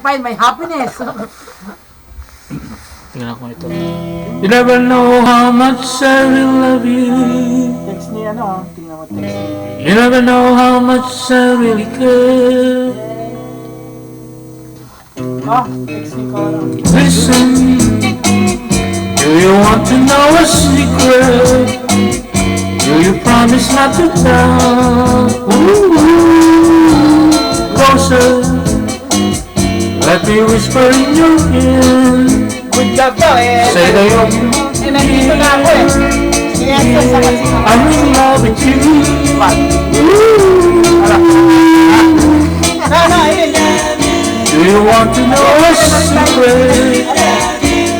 find my happiness. Tingnan ko ito. You never know how much I will love you. Text ni ano, tingnan mo text ni. You never know how much I really care. Text ni Cora. Listen, do you want to know a secret? Do you promise not to tell? Ooh, closer, let me whisper in your ear. Good job daw eh. Say that you're Nandito na ako eh. Si Esther sa kasi. I'm in love with you. Do you want to know a secret?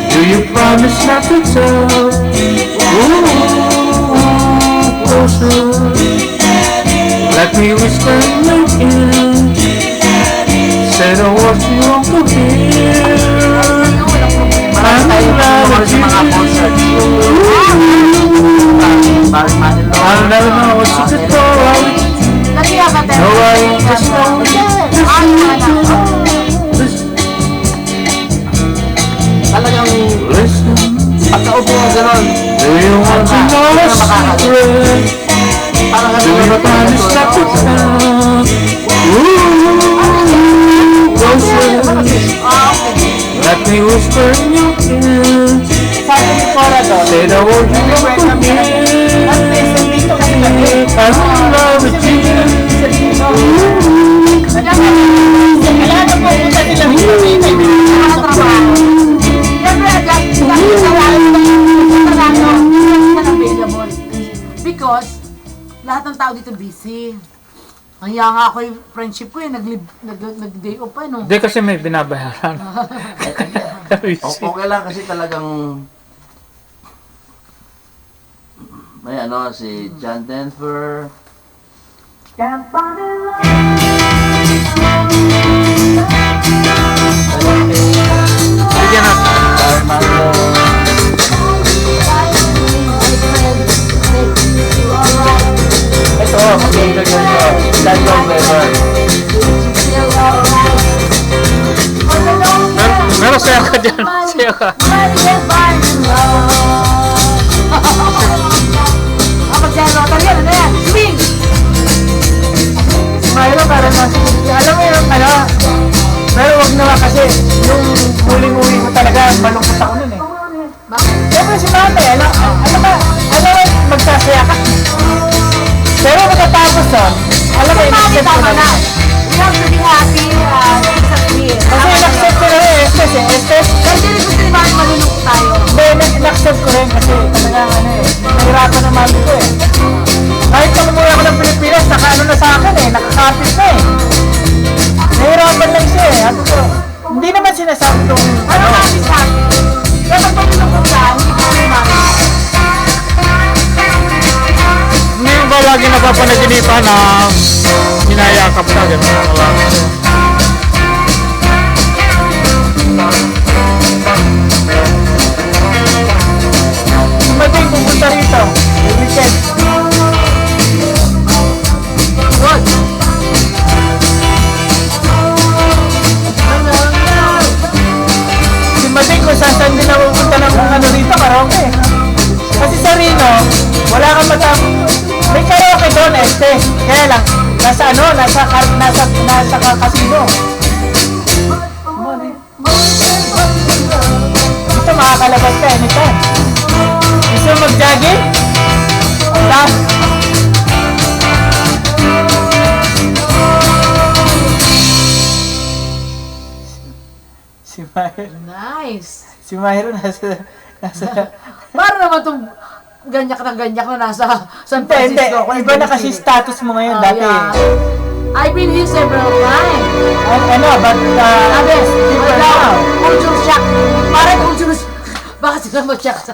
Do you promise not to tell? Ooh, closer, let me whisper in your ear. Say the words you want to hear. I'm in love with you. I'll never know a secret for no, I just know. Talagang Listen, pagkaupo mo gano'n. do you want to know a secret? Parang Do you promise not to tell? Ooh, closer, let me whisper in your ear. Sabi ni Cora doon. Say the words you want to hear. Dito kasi kami. I'm in love with you. Kaya na pupunta sila dito. Because lahat ng tao dito busy. Ang nga ako yung friendship ko nag-day off pa, no? Hindi kasi may binabayaran. Okay lang kasi talagang may ano si John Denver. Sige na. Ito, mag-interview ko. John Denver. Meron saya ka dyan. Saya ka. Swing! Mayroon para alam mo yung ano, pero wag naman kasi yung huling-huli ko talaga malungkot ako nun eh. Siyempre si mami, alam magsasaya ka. Pero pagkatapos nun, alam mo, in-accept ko na. We have to be happy, Kasi in-accept ko na eh, Estes. Kasi gusto ni Mami malulungkot tayo. Hindi, in-accept ko rin kasi talagang ano eh, nahirapan ng mami ko eh. Kahit kung umuwi ako ng Pilipinas, naka ano na sa akin eh, nakakapit na eh. Nahirapan lang siya eh. Sabi ko, hindi naman sinasabi kong Ano happy sa akin? Kaya pag malulungkot ka, hindi ko ni Mami. Ngayon ba lagi napapanaginipan na hinayakap ka? Gano'n. dumating pupunta rito. May weekend. Good. Dumating kung saan din ako pupunta ng ano rito, karaoke. Kasi sa Reno, wala kang may karaoke doon, Kaya lang, nasa casino. Dito makakalabas ka anytime. Gusto mo mag-jogging? Stop. Si Mahir. Nice. Si Mahir nasa Para naman itong ganyak na nasa San Hindi. Francisco. Iba na kasi status mo ngayon dati. Yeah. I've been here several times. Ano, but Abes, different now. culture shock. Parang culture shock. Bakit sila mag-shock sa